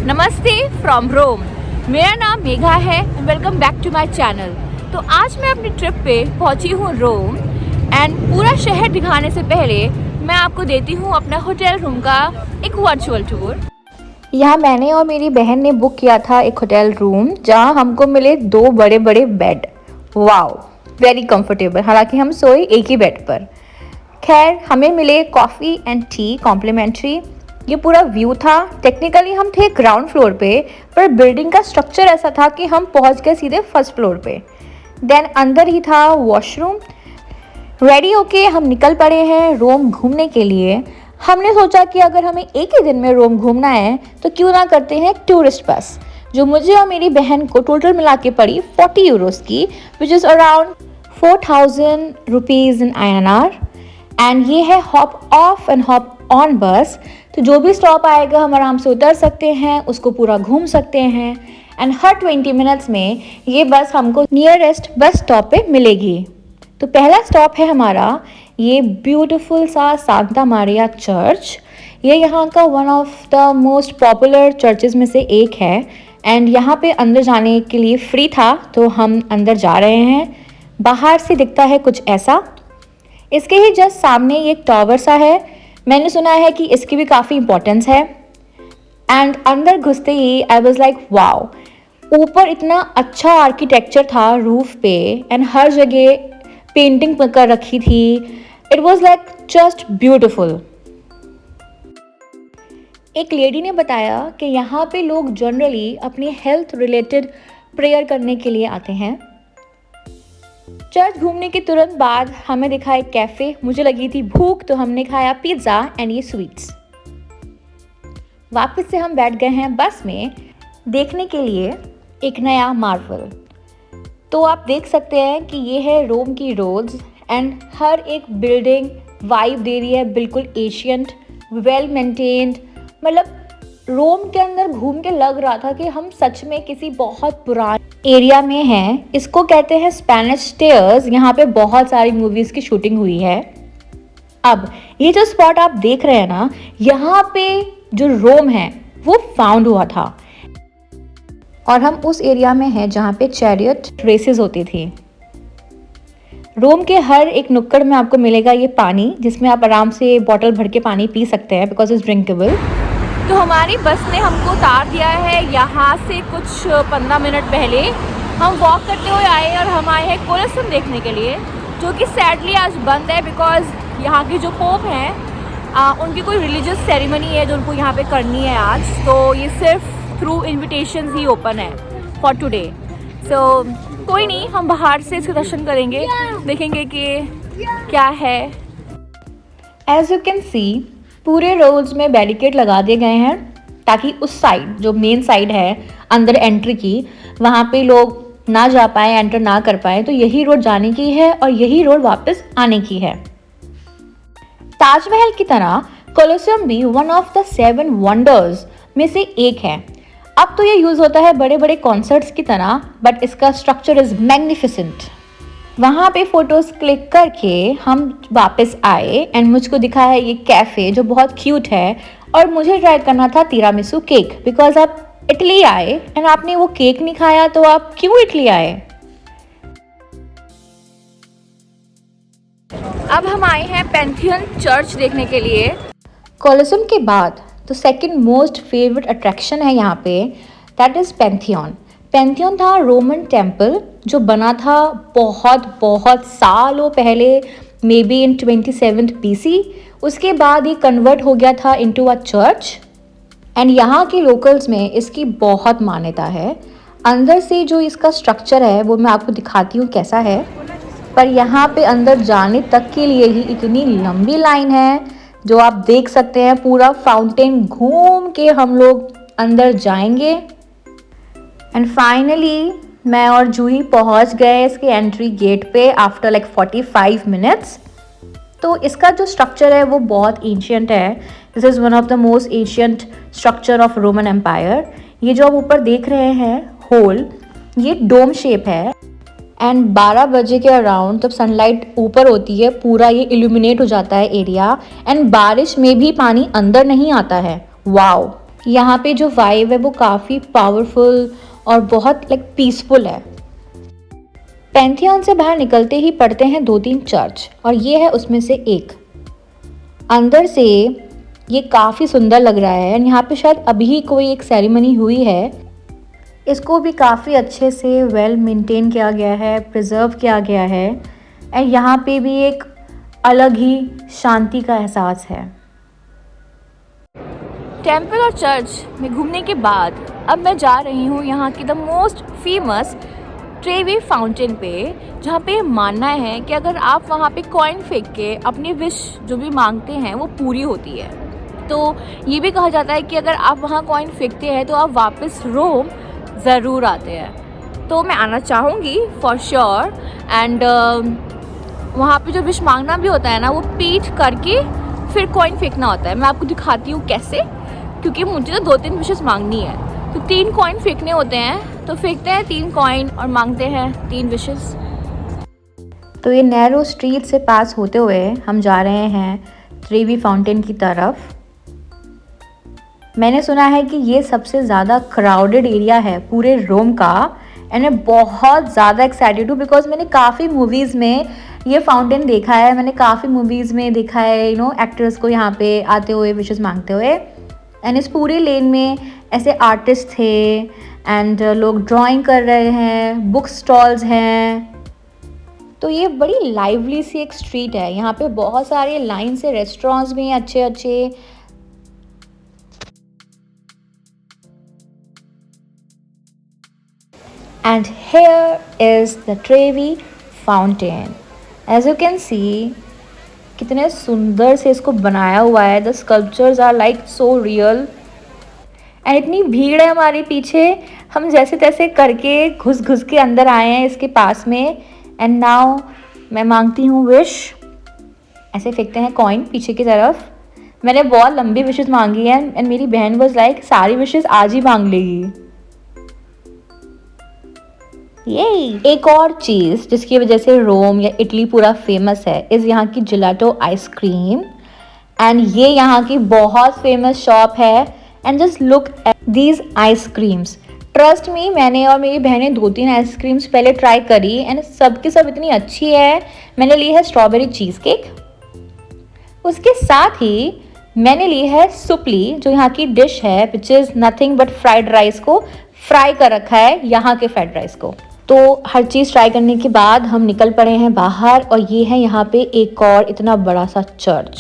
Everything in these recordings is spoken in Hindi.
नमस्ते फ्रॉम रोम। मेरा नाम मेघा है and welcome back to my channel. तो आज मैं अपनी ट्रिप पे पहुंची हूँ रोम एंड पूरा शहर दिखाने से पहले मैं आपको देती हूँ अपना होटल रूम का एक वर्चुअल टूर। यहाँ मैंने और मेरी बहन ने बुक किया था एक होटल रूम जहाँ हमको मिले 2 बड़े बड़े बेड। Wow, very comfortable. हालांकि हम सोए एक ही बेड पर। खैर, हमें मिले कॉफ़ी एंड टी कॉम्प्लीमेंट्री। ये पूरा व्यू था। टेक्निकली हम थे ग्राउंड फ्लोर पे, पर बिल्डिंग का स्ट्रक्चर ऐसा था कि हम पहुंच गए सीधे फर्स्ट फ्लोर पे। देन अंदर ही था वॉशरूम। रेडी होके हम निकल पड़े हैं रोम घूमने के लिए। हमने सोचा कि अगर हमें एक ही दिन में रोम घूमना है तो क्यों ना करते हैं एक टूरिस्ट बस, जो मुझे और मेरी बहन को टोटल मिला के पड़ी 40 यूरोस की, which is around 4000 rupees in INR। And ये है hop off and hop on बस। तो जो भी स्टॉप आएगा हम आराम से उतर सकते हैं, उसको पूरा घूम सकते हैं। एंड हर 20 मिनट्स में ये बस हमको नियरेस्ट बस स्टॉप पे मिलेगी। तो पहला स्टॉप है हमारा ये ब्यूटीफुल सा सांता मारिया चर्च। ये यहाँ का one of the most popular churches में से एक है। एंड यहाँ पे अंदर जाने के लिए फ्री था, तो हम अंदर जा रहे हैं। बाहर से दिखता है कुछ ऐसा। इसके ही जस्ट सामने ये एक टावर सा है। मैंने सुना है कि इसकी भी काफ़ी इंपॉर्टेंस है। एंड अंदर घुसते ही आई वाज लाइक वाओ, ऊपर इतना अच्छा आर्किटेक्चर था रूफ पे एंड हर जगह पेंटिंग कर रखी थी। It was like just beautiful. एक लेडी ने बताया कि यहाँ पे लोग जनरली अपनी हेल्थ रिलेटेड प्रेयर करने के लिए आते हैं। चर्च घूमने के तुरंत बाद हमें दिखा एक कैफ़े। मुझे लगी थी भूख, तो हमने खाया पिज़्ज़ा एंड ये स्वीट्स। वापस से हम बैठ गए हैं बस में देखने के लिए एक नया मार्वल। तो आप देख सकते हैं कि ये है रोम की रोड्स एंड हर एक बिल्डिंग वाइब दे रही है, बिल्कुल एशियंट, वेल मेंटेन्ड। मतलब रोम के अंदर घूम के लग रहा था कि हम सच में किसी बहुत पुराने एरिया में हैं। इसको कहते हैं स्पेनिश स्टेयर्स। यहाँ पे बहुत सारी मूवीज़ की शूटिंग हुई है। अब ये जो स्पॉट आप देख रहे हैं ना, यहाँ पे जो रोम है वो फाउंड हुआ था। और हम उस एरिया में हैं जहाँ पे चैरियट रेसेस होती थी। रोम के हर एक नुक्कड़ में आपको मिलेगा ये पानी, जिसमें आप आराम से बॉटल भर के पानी पी सकते हैं बिकॉज इट्स ड्रिंकेबल। तो हमारी बस ने हमको उतार दिया है यहाँ से कुछ 15 मिनट पहले। हम वॉक करते हुए आए और हम आए हैं कोलोसियम देखने के लिए, जो कि सैडली आज बंद है बिकॉज यहाँ के जो पोप हैं उनकी कोई रिलीजियस सेरेमनी है जो उनको यहाँ पे करनी है आज। तो ये सिर्फ थ्रू इन्विटेशंस ही ओपन है फॉर टुडे। सो कोई नहीं, हम बाहर से इसके दर्शन करेंगे, देखेंगे कि क्या है। एज यू कैन सी पूरे रोड्स में बैरिकेड लगा दिए गए हैं ताकि उस साइड जो मेन साइड है अंदर एंट्री की, वहाँ पे लोग ना जा पाए, एंटर ना कर पाए। तो यही रोड जाने की है और यही रोड वापस आने की है। ताजमहल की तरह कोलोसियम भी वन ऑफ द 7 वंडर्स में से एक है। अब तो ये यूज़ होता है बड़े बड़े कॉन्सर्ट्स की तरह, बट इसका स्ट्रक्चर इज़ मैग्निफिसेंट। वहाँ पे फ़ोटोज़ क्लिक करके हम वापस आए एंड मुझको दिखा है ये कैफ़े जो बहुत क्यूट है। और मुझे ट्राई करना था तिरामिसू केक बिकॉज आप इटली आए एंड आपने वो केक नहीं खाया, तो आप क्यों इटली आए। अब हम आए हैं पैंथियन चर्च देखने के लिए। कोलोसियम के बाद तो सेकंड मोस्ट फेवरेट अट्रैक्शन है यहाँ पे, दैट इज़ पैंथियन। पैंथियन था रोमन टेम्पल जो बना था बहुत बहुत सालों पहले, may be in 27th BC। उसके बाद ये कन्वर्ट हो गया था इनटू अ चर्च एंड यहाँ के लोकल्स में इसकी बहुत मान्यता है। अंदर से जो इसका स्ट्रक्चर है वो मैं आपको दिखाती हूँ कैसा है। पर यहाँ पे अंदर जाने तक के लिए ही इतनी लंबी लाइन है जो आप देख सकते हैं। पूरा फाउंटेन घूम के हम लोग अंदर जाएंगे एंड फाइनली मैं और जूही पहुंच गए इसके एंट्री गेट पे आफ्टर लाइक 45 मिनट्स। तो इसका जो स्ट्रक्चर है वो बहुत एंशियंट है। This is one of the most ancient structure of Roman Empire. ये जो आप ऊपर देख रहे हैं होल, ये डोम शेप है एंड 12 बजे के अराउंड जब सनलाइट ऊपर होती है पूरा ये इल्यूमिनेट हो जाता है एरिया एंड बारिश में भी पानी अंदर नहीं आता है। वाओ, यहाँ पे जो वाइब है वो काफ़ी पावरफुल और बहुत पीसफुल है। पैंथियन से बाहर निकलते ही पड़ते हैं 2-3 चर्च और ये है उसमें से एक। अंदर से ये काफ़ी सुंदर लग रहा है। यहाँ पे शायद अभी कोई एक सेरेमनी हुई है। इसको भी काफ़ी अच्छे से वेल मेंटेन किया गया है, प्रिजर्व किया गया है। एंड यहाँ पे भी एक अलग ही शांति का एहसास है। टेम्पल और चर्च में घूमने के बाद अब मैं जा रही हूँ यहाँ की the most famous Trevi fountain पे, जहाँ पे मानना है कि अगर आप वहाँ पे कॉइन फेंक के अपनी विश जो भी मांगते हैं वो पूरी होती है। तो ये भी कहा जाता है कि अगर आप वहाँ कॉइन फेंकते हैं तो आप वापस रोम ज़रूर आते हैं। तो मैं आना चाहूँगी फॉर श्योर। एंड वहाँ पे जो विश मांगना भी होता है ना, वो पीठ करके फिर कॉइन फेंकना होता है। मैं आपको दिखाती हूँ कैसे, क्योंकि मुझे तो 2-3 विशेस मांगनी है। तो 3 कॉइन फेंकने होते हैं, तो फेंकते हैं 3 कॉइन और मांगते हैं 3 विशेस। तो ये नैरो स्ट्रीट से पास होते हुए हम जा रहे हैं ट्रेवी फाउंटेन की तरफ। मैंने सुना है कि ये सबसे ज़्यादा क्राउडेड एरिया है पूरे रोम का। एंड मैं बहुत ज़्यादा एक्साइटेड हूँ बिकॉज मैंने काफ़ी मूवीज़ में ये फाउंटेन देखा है। मैंने काफ़ी मूवीज़ में देखा है एक्टर्स को यहाँ पे आते हुए विशेस मांगते हुए। एंड इस पूरे लेन में ऐसे आर्टिस्ट थे एंड लोग ड्राइंग कर रहे हैं, बुक स्टॉल्स हैं। तो ये बड़ी लाइवली सी एक स्ट्रीट है। यहाँ पे बहुत सारे लाइन से रेस्टोरेंट्स भी हैं अच्छे अच्छे। And here is the Trevi Fountain. As you can see, कितने सुंदर से इसको बनाया हुआ है। The sculptures are like so real. And इतनी भीड़ है हमारे पीछे, हम जैसे तैसे करके घुस घुस के अंदर आए हैं इसके पास में। एंड नाउ मैं मांगती हूँ विश। ऐसे फेंकते हैं कॉइन पीछे की तरफ। मैंने बहुत लंबी विशेस मांगी है एंड मेरी बहन वाज लाइक सारी विशेस आज ही मांग लेगी। ये एक और चीज़ जिसकी वजह से रोम या इटली पूरा फेमस है इज़ यहाँ की जिलाटो आइसक्रीम। एंड ये यहाँ की बहुत फेमस शॉप है। And just look at these ice creams. Trust me, मैंने और मेरी बहनें 2-3 आइसक्रीम्स पहले ट्राई करी एंड सब की सब इतनी अच्छी है। मैंने ली है स्ट्रॉबेरी चीज़ केक, उसके साथ ही मैंने ली है सुपली जो यहाँ की डिश है which is nothing but fried rice को फ्राई कर रखा है, यहाँ के फ्राइड राइस को। तो हर चीज़ ट्राई करने के बाद हम निकल पड़े हैं बाहर और ये है यहाँ पे एक और इतना बड़ा सा church.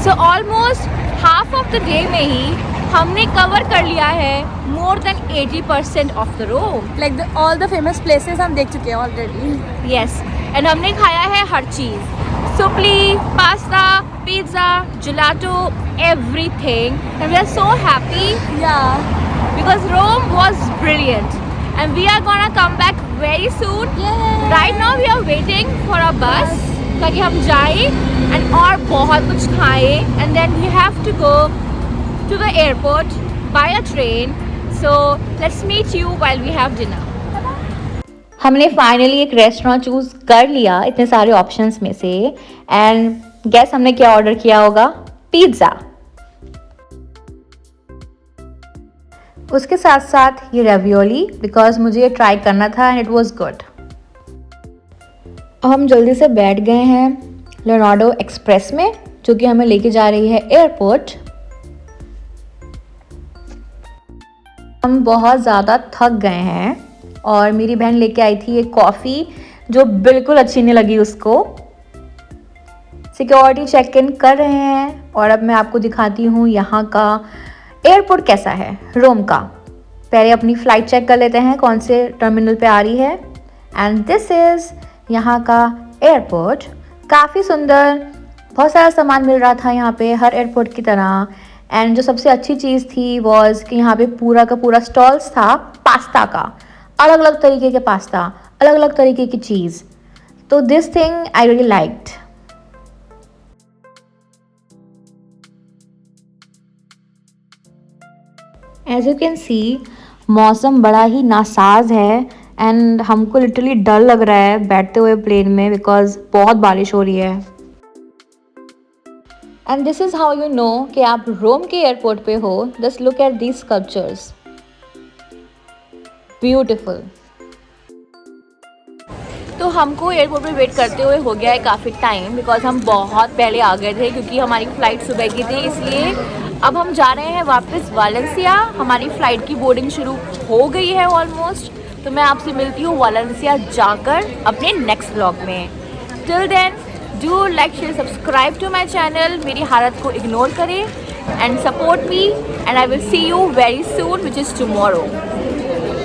So almost half of the day में ही हमने कवर कर लिया है more than 80% of the Rome. Like all the famous places हम देख चुके हैं ऑलरेडी। यस, एंड हमने खाया है हर चीज़, suppli, pasta, pizza, gelato, everything. And we are so happy because Rome was brilliant and we are gonna come back very soon. Yay! Right now we are waiting for a bus ताकि हम जाएं and और बहुत कुछ खाएं and then we have to go to the airport by a train. So let's meet you while we have dinner. हमने फाइनली एक रेस्टोरेंट चूज़ कर लिया इतने सारे ऑप्शंस में से। एंड गेस हमने क्या ऑर्डर किया होगा? पिज़्ज़ा। उसके साथ साथ ये रेवियोली बिकॉज मुझे ये ट्राई करना था एंड इट वाज गुड। अब हम जल्दी से बैठ गए हैं लियोनार्डो एक्सप्रेस में जो कि हमें लेके जा रही है एयरपोर्ट। हम बहुत ज़्यादा थक गए हैं और मेरी बहन लेके आई थी एक कॉफ़ी जो बिल्कुल अच्छी नहीं लगी उसको। सिक्योरिटी चेक इन कर रहे हैं और अब मैं आपको दिखाती हूँ यहाँ का एयरपोर्ट कैसा है रोम का। पहले अपनी फ़्लाइट चेक कर लेते हैं कौन से टर्मिनल पे आ रही है। एंड दिस इज़ यहाँ का एयरपोर्ट। काफ़ी सुंदर, बहुत सारा सामान मिल रहा था यहाँ पे हर एयरपोर्ट की तरह। एंड जो सबसे अच्छी चीज़ थी वॉज कि यहाँ पे पूरा का पूरा स्टॉल्स था पास्ता का, अलग अलग तरीके के पास्ता, अलग अलग तरीके की चीज़। तो this thing I really liked. As you can see मौसम बड़ा ही नासाज है एंड हमको लिटरली डर लग रहा है बैठते हुए प्लेन में बिकॉज बहुत बारिश हो रही है। And this is how you know कि आप रोम के एयरपोर्ट पे हो. Just look at these sculptures. Beautiful. तो हमको एयरपोर्ट पे वेट करते हुए हो गया है काफ़ी टाइम, बिकॉज हम बहुत पहले आ गए थे क्योंकि हमारी फ़्लाइट सुबह की थी. इसलिए अब हम जा रहे हैं वापस वालेंसिया. हमारी फ़्लाइट की बोर्डिंग शुरू हो गई है ऑलमोस्ट. तो मैं आपसे मिलती हूँ वालेंसिया जाकर अपने नेक्स्ट व्लॉग में. Till then do like share subscribe to my channel. मेरी हालत को इग्नोर करें and support me, and I will see you very soon, which is tomorrow.